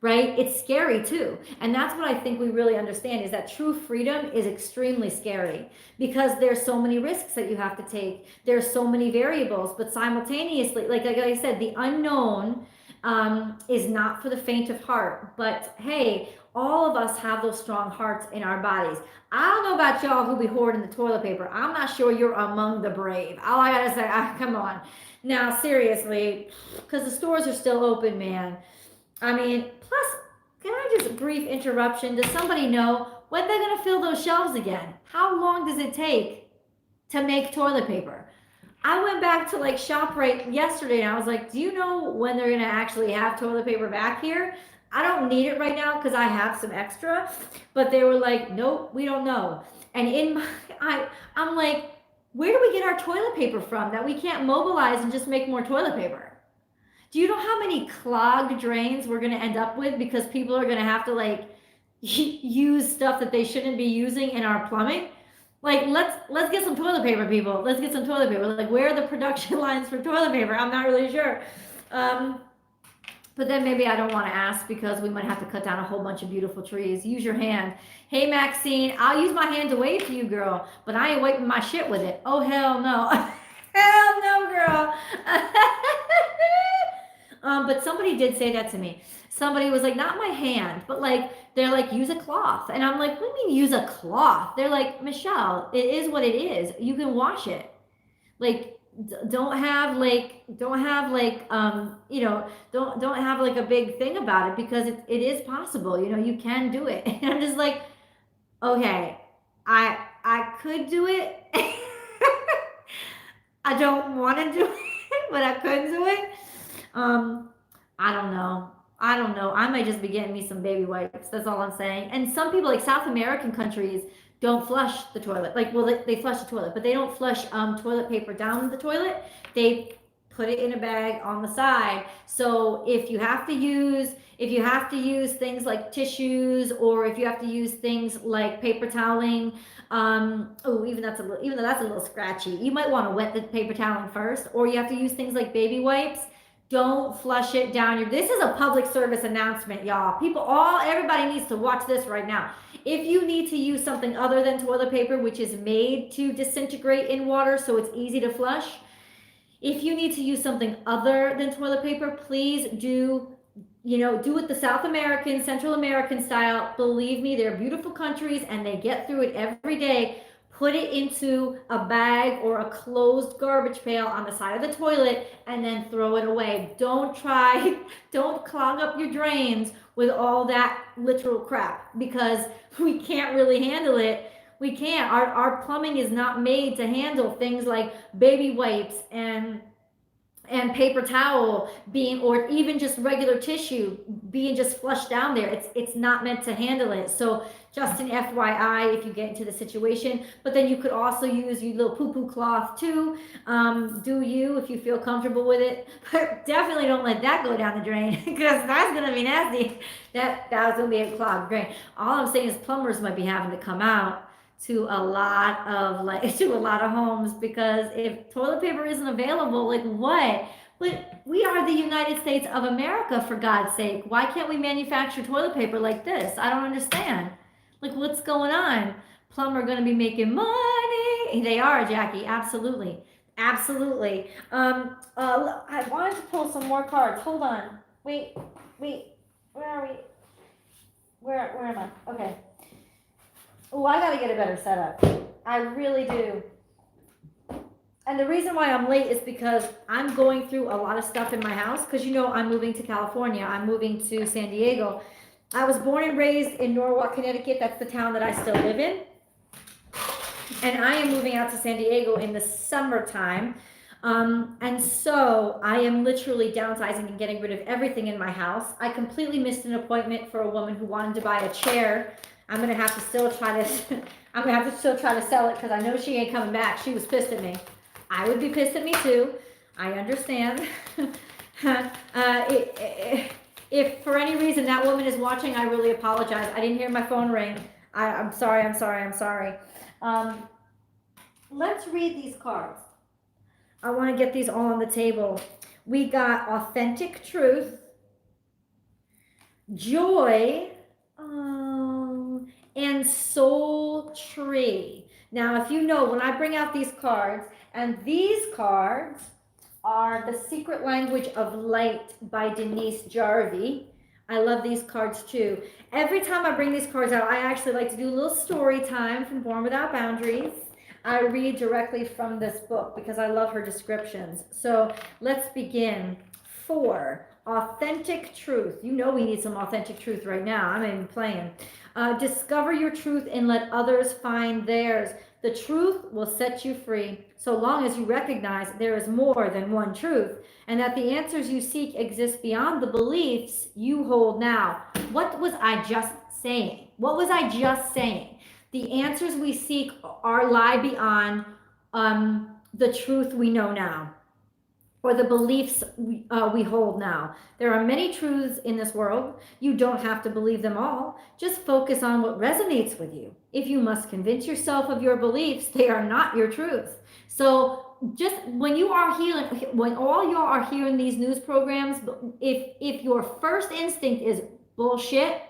right? It's scary too. And that's what I think we really understand, is that true freedom is extremely scary, because there's so many risks that you have to take. There's so many variables, but simultaneously, like I said, the unknown is not for the faint of heart. But hey, all of us have those strong hearts in our bodies. I don't know about y'all who be hoarding the toilet paper. I'm not sure you're among the brave. All I gotta say, come on. Now, seriously, because the stores are still open, man. I mean, plus, can I just brief interruption? Does somebody know when they're gonna fill those shelves again? How long does it take to make toilet paper? I went back to like ShopRite yesterday and I was like, do you know when they're gonna actually have toilet paper back here? I don't need it right now because I have some extra, but they were like, nope, we don't know. And in my, I'm like, where do we get our toilet paper from that we can't mobilize and just make more toilet paper? Do you know how many clogged drains we're gonna end up with because people are gonna have to like use stuff that they shouldn't be using in our plumbing? Like, let's get some toilet paper, people. Let's get some toilet paper. Like, where are the production lines for toilet paper? I'm not really sure. But then maybe I don't want to ask because we might have to cut down a whole bunch of beautiful trees. Use your hand. Hey, Maxine, I'll use my hand to wave to you, girl, but I ain't wiping my shit with it. Oh, hell no. Hell no, girl. But somebody did say that to me. Somebody was like, not my hand, but like, they're like, use a cloth. And I'm like, what do you mean use a cloth? They're like, Michelle, it is what it is. You can wash it. Like, don't have like don't have a big thing about it, because it is possible, you can do it. And I'm just like, okay, I could do it. I don't want to do it, but I could do it. I don't know. I might just be getting me some baby wipes. That's all I'm saying. And some people, like South American countries, don't flush the toilet. Like, well, they flush the toilet, but they don't flush toilet paper down the toilet. They put it in a bag on the side. So if you have to use things like tissues, or if you have to use things like paper toweling, even though that's a little scratchy, you might want to wet the paper toweling first, or you have to use things like baby wipes. Don't flush it down this is a public service announcement, y'all. Everybody needs to watch this right now. If you need to use something other than toilet paper, which is made to disintegrate in water so it's easy to flush, if you need to use something other than toilet paper, please do it the South American, Central American style. Believe me, they're beautiful countries and they get through it every day. Put it into a bag or a closed garbage pail on the side of the toilet and then throw it away. Don't clog up your drains with all that literal crap, because we can't really handle it. We can't. Our plumbing is not made to handle things like baby wipes and paper towel or even just regular tissue being just flushed down there. It's not meant to handle it. So just an FYI if you get into the situation. But then you could also use your little poo-poo cloth too. Do you, if you feel comfortable with it. But definitely don't let that go down the drain, because that's gonna be nasty. That was gonna be a clogged drain. All I'm saying is plumbers might be having to come out to a lot of homes, because if toilet paper isn't available, like what? But we are the United States of America, for God's sake. Why can't we manufacture toilet paper like this? I don't understand. Like, what's going on? Plumber going to be making money. They are, Jackie. Absolutely. Absolutely. I wanted to pull some more cards. Hold on. Wait. Where are we? Where am I? Okay. Oh, I got to get a better setup. I really do. And the reason why I'm late is because I'm going through a lot of stuff in my house, because I'm moving to California. I'm moving to San Diego. I was born and raised in Norwalk, Connecticut. That's the town that I still live in. And I am moving out to San Diego in the summertime. And so I am literally downsizing and getting rid of everything in my house. I completely missed an appointment for a woman who wanted to buy a chair. I'm going to have to still try to I'm gonna have to still try to sell it because I know she ain't coming back. She was pissed at me. I would be pissed at me too. I understand. If for any reason that woman is watching, I really apologize. I didn't hear my phone ring. I'm sorry. Let's read these cards. I want to get these all on the table. We got authentic truth, joy, and soul tree. Now, if you know, when I bring out these cards, and these cards are The Secret Language of Light by Denise Jarvie. I love these cards too. Every time I bring these cards out, I actually like to do a little story time from Born Without Boundaries. I read directly from this book because I love her descriptions. So let's begin. 4, authentic truth. You know we need some authentic truth right now. I'm not even playing. Discover your truth and let others find theirs. The truth will set you free, so long as you recognize there is more than one truth, and that the answers you seek exist beyond the beliefs you hold now. What was I just saying? What was I just saying? The answers we seek lie beyond the truth we know now, or the beliefs we hold now. There are many truths in this world. You don't have to believe them all. Just focus on what resonates with you. If you must convince yourself of your beliefs, they are not your truth. So just when you are healing, when all you are hearing these news programs, if your first instinct is bullshit,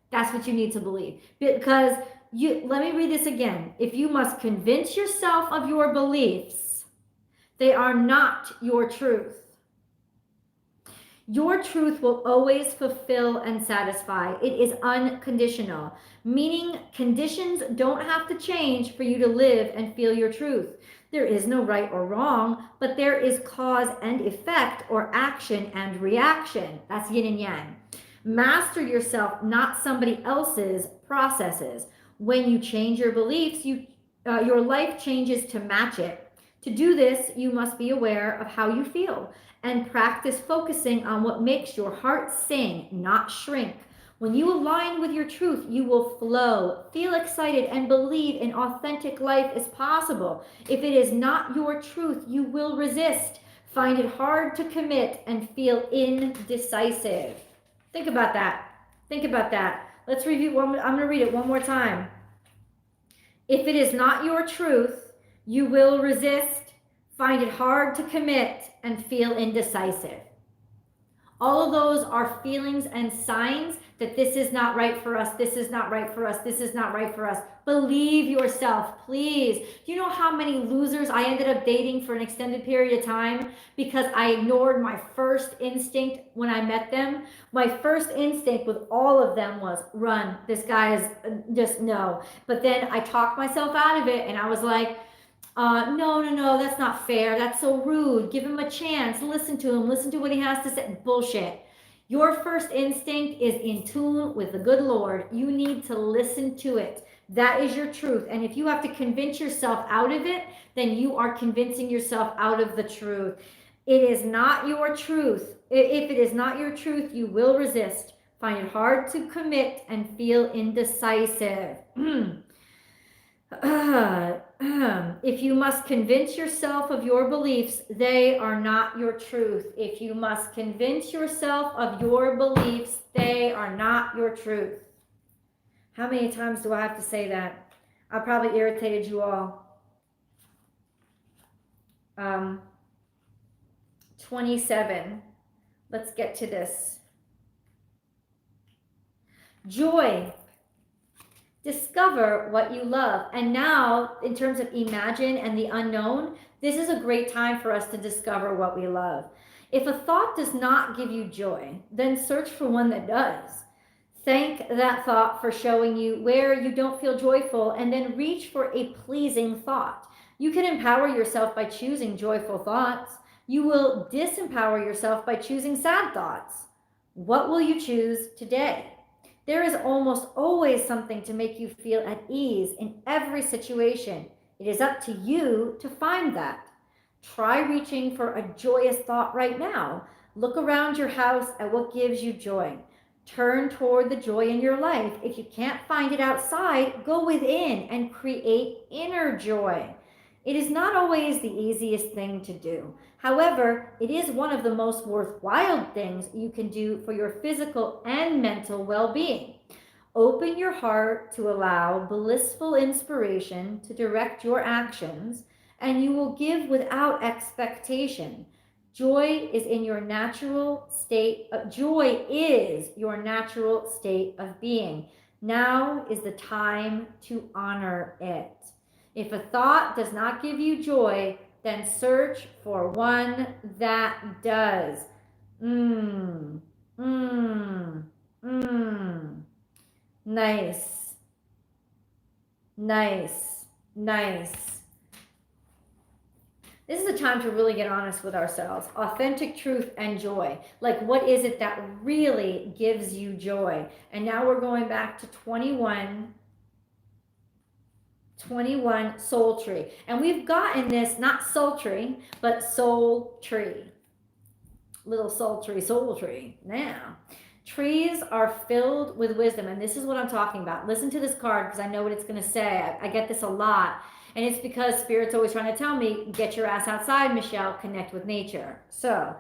that's what you need to believe. Because let me read this again. If you must convince yourself of your beliefs, they are not your truth. Your truth will always fulfill and satisfy. It is unconditional, meaning conditions don't have to change for you to live and feel your truth. There is no right or wrong, but there is cause and effect, or action and reaction. That's yin and yang. Master yourself, not somebody else's processes. When you change your beliefs, your life changes to match it. To do this, you must be aware of how you feel and practice focusing on what makes your heart sing, not shrink. When you align with your truth, you will flow, feel excited, and believe an authentic life is possible. If it is not your truth, you will resist, find it hard to commit, and feel indecisive. Think about that. Think about that. Let's review. I'm going to read it one more time. If it is not your truth, you will resist, find it hard to commit, and feel indecisive. All of those are feelings and signs that this is not right for us, this is not right for us, this is not right for us. Believe yourself, please. Do you know how many losers I ended up dating for an extended period of time because I ignored my first instinct when I met them? My first instinct with all of them was run. This guy is just no. But then I talked myself out of it and I was like, no, that's not fair. That's so rude. Give him a chance. Listen to him. Listen to what he has to say. Bullshit. Your first instinct is in tune with the good Lord. You need to listen to it. That is your truth. And if you have to convince yourself out of it, then you are convincing yourself out of the truth. It is not your truth. If it is not your truth, you will resist, find it hard to commit, and feel indecisive. If you must convince yourself of your beliefs, they are not your truth. If you must convince yourself of your beliefs, they are not your truth. How many times do I have to say that? I probably irritated you all. 27. Let's get to this. Joy. Discover what you love. And now, in terms of imagine and the unknown, this is a great time for us to discover what we love. If a thought does not give you joy, then search for one that does. Thank that thought for showing you where you don't feel joyful, and then reach for a pleasing thought. You can empower yourself by choosing joyful thoughts. You will disempower yourself by choosing sad thoughts. What will you choose today? There is almost always something to make you feel at ease in every situation. It is up to you to find that. Try reaching for a joyous thought right now. Look around your house at what gives you joy. Turn toward the joy in your life. If you can't find it outside, go within and create inner joy. It is not always the easiest thing to do. However, it is one of the most worthwhile things you can do for your physical and mental well-being. Open your heart to allow blissful inspiration to direct your actions, and you will give without expectation. Joy is your natural state of being. Now is the time to honor it. If a thought does not give you joy, then search for one that does. Nice. Nice. Nice. This is a time to really get honest with ourselves. Authentic truth and joy. Like, what is it that really gives you joy? And now we're going back to 21 soul tree. And we've gotten this, not sultry, but soul tree. Little sultry soul tree. Now, trees are filled with wisdom. And this is what I'm talking about. Listen to this card because I know what it's going to say. I get this a lot. And it's because Spirit's always trying to tell me, get your ass outside, Michelle, connect with nature. So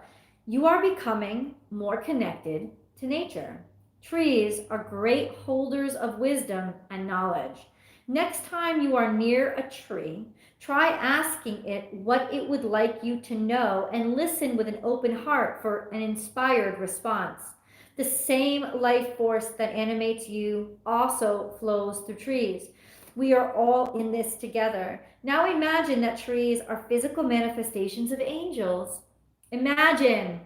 you are becoming more connected to nature. Trees are great holders of wisdom and knowledge. Next time you are near a tree, try asking it what it would like you to know and listen with an open heart for an inspired response. The same life force that animates you also flows through trees. We are all in this together. Now imagine that trees are physical manifestations of angels. Imagine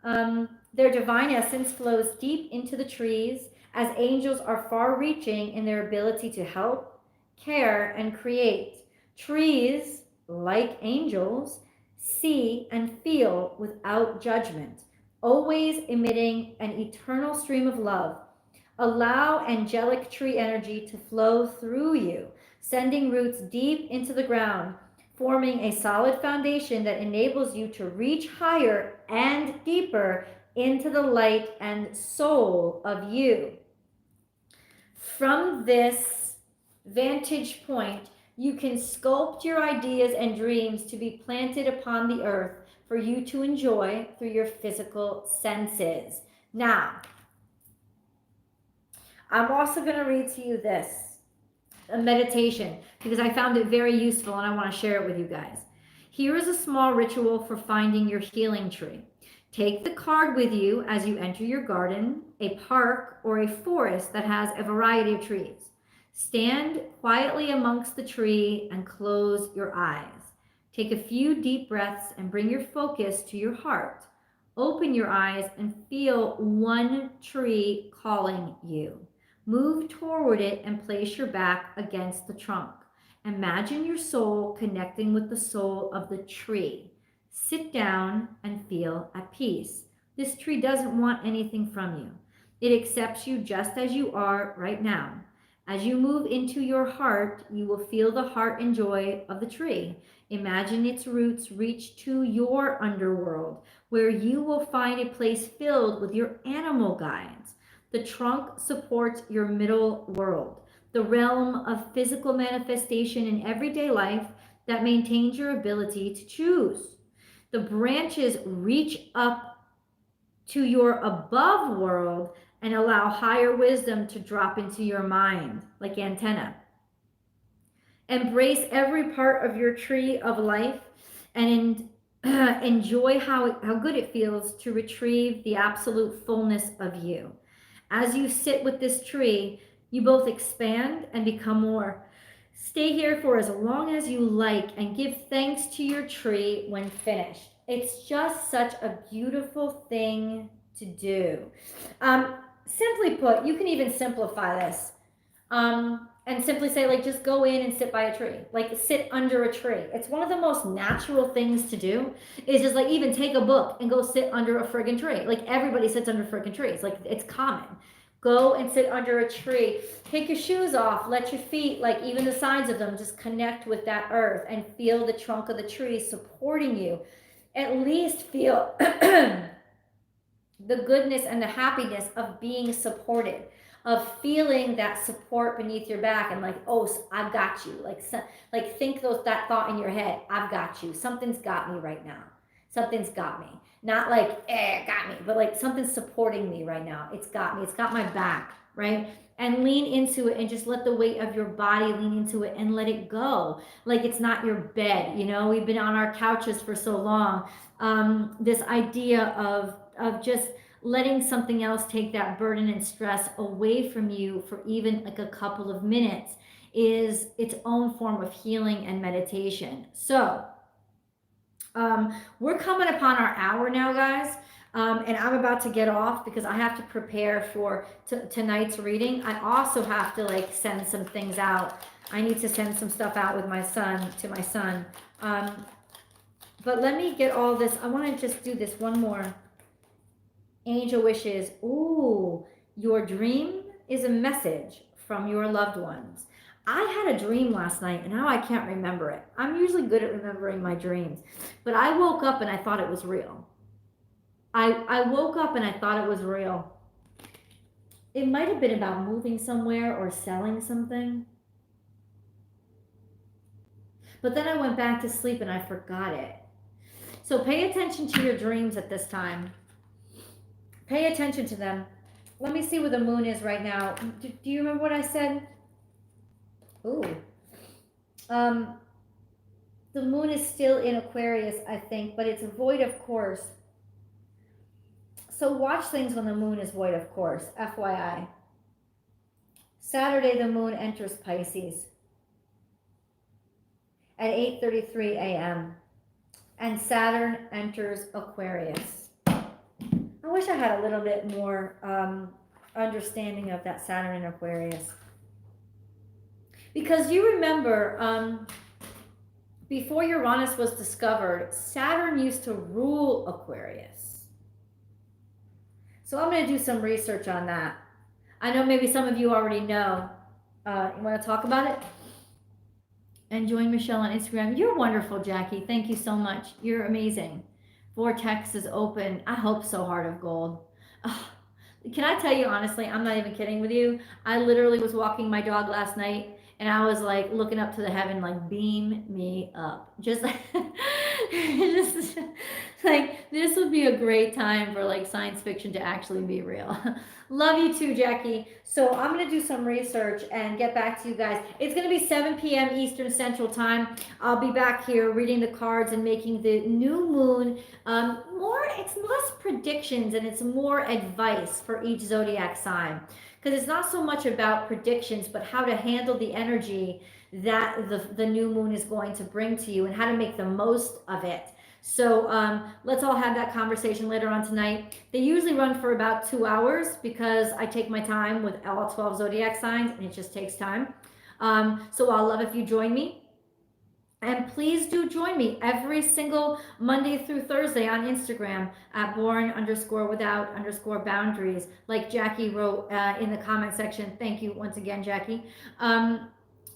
their divine essence flows deep into the trees as angels are far-reaching in their ability to help, care, and create. Trees, like angels, see and feel without judgment, always emitting an eternal stream of love. Allow angelic tree energy to flow through you, sending roots deep into the ground, forming a solid foundation that enables you to reach higher and deeper into the light and soul of you. From this vantage point, you can sculpt your ideas and dreams to be planted upon the earth for you to enjoy through your physical senses. Now, I'm also going to read to you this, a meditation, because I found it very useful and I want to share it with you guys. Here is a small ritual for finding your healing tree. Take the card with you as you enter your garden, a park, or a forest that has a variety of trees. Stand quietly amongst the tree and close your eyes. Take a few deep breaths and bring your focus to your heart. Open your eyes and feel one tree calling you. Move toward it and place your back against the trunk. Imagine your soul connecting with the soul of the tree. Sit down and feel at peace. This tree doesn't want anything from you. It accepts you just as you are right now. As you move into your heart, you will feel the heart and joy of the tree. Imagine its roots reach to your underworld, where you will find a place filled with your animal guides. The trunk supports your middle world, the realm of physical manifestation in everyday life that maintains your ability to choose. The branches reach up to your above world and allow higher wisdom to drop into your mind, like antenna. Embrace every part of your tree of life and enjoy how good it feels to retrieve the absolute fullness of you. As you sit with this tree, you both expand and become more. Stay here for as long as you like and give thanks to your tree when finished. It's just such a beautiful thing to do. Simply put, you can even simplify this and simply say, like, just go in and sit by a tree, like sit under a tree. It's one of the most natural things to do, is just like even take a book and go sit under a friggin' tree. Like everybody sits under friggin' trees. Like it's common. Go and sit under a tree. Take your shoes off. Let your feet, like even the sides of them, just connect with that earth and feel the trunk of the tree supporting you. At least feel the goodness and the happiness of being supported, of feeling that support beneath your back, and like, oh, I've got you. Like think that thought in your head. I've got you. Something's got me right now. Something's got me. Not like, got me, but like something's supporting me right now. It's got me. It's got my back, right? And lean into it and just let the weight of your body lean into it and let it go. Like it's not your bed. You know, we've been on our couches for so long. This idea of just letting something else take that burden and stress away from you for even like a couple of minutes is its own form of healing and meditation. So we're coming upon our hour now, guys. And I'm about to get off because I have to prepare for tonight's reading. I also have to like send some things out. I need to send some stuff out with my son, to my son. But let me get all this. I want to just do this one more. Angel wishes. Ooh, your dream is a message from your loved ones. I had a dream last night and now I can't remember it. I'm usually good at remembering my dreams, but I woke up and I thought it was real. I woke up and I thought it was real. It might have been about moving somewhere or selling something. But then I went back to sleep and I forgot it. So pay attention to your dreams at this time. Pay attention to them. Let me see where the moon is right now. Do you remember what I said? Ooh. The moon is still in Aquarius, I think, but it's void of course. So watch things when the moon is void of course, FYI. Saturday, the moon enters Pisces at 8:33 a.m. and Saturn enters Aquarius. I wish I had a little bit more understanding of that Saturn in Aquarius. Because you remember, before Uranus was discovered, Saturn used to rule Aquarius. So I'm going to do some research on that. I know maybe some of you already know. You want to talk about it? And join Michelle on Instagram. You're wonderful, Jackie. Thank you so much. You're amazing. Vortex is open. I hope so, Heart of Gold. Can I tell you honestly, I'm not even kidding with you. I literally was walking my dog last night and I was like looking up to the heaven, like beam me up. Just like, just like this would be a great time for like science fiction to actually be real. Love you too, Jackie. So I'm going to do some research and get back to you guys. It's going to be 7 p.m. Eastern Central Time. I'll be back here reading the cards and making the new moon it's less predictions and it's more advice for each zodiac sign. Because it's not so much about predictions, but how to handle the energy that the new moon is going to bring to you and how to make the most of it. So let's all have that conversation later on tonight. They usually run for about 2 hours because I take my time with all 12 zodiac signs and it just takes time. So I'll love if you join me. And please do join me every single Monday through Thursday on Instagram at born_without_boundaries. Like Jackie wrote in the comment section. Thank you once again, Jackie.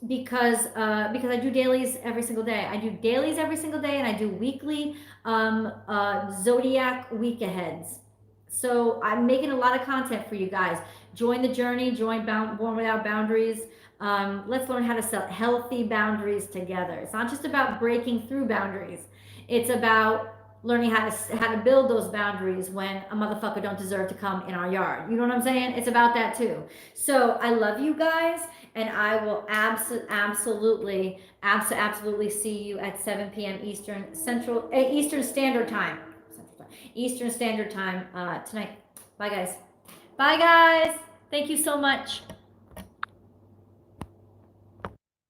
Because I do dailies every single day. I do dailies every single day and I do weekly zodiac week aheads. So I'm making a lot of content for you guys. Join the journey, join Born Without Boundaries. Let's learn how to set healthy boundaries together. It's not just about breaking through boundaries. It's about learning how to build those boundaries when a motherfucker don't deserve to come in our yard. You know what I'm saying? It's about that too. So I love you guys, and I will absolutely see you at 7 p.m. Eastern Standard Time. Eastern Standard Time tonight. Bye guys. Bye guys. Thank you so much.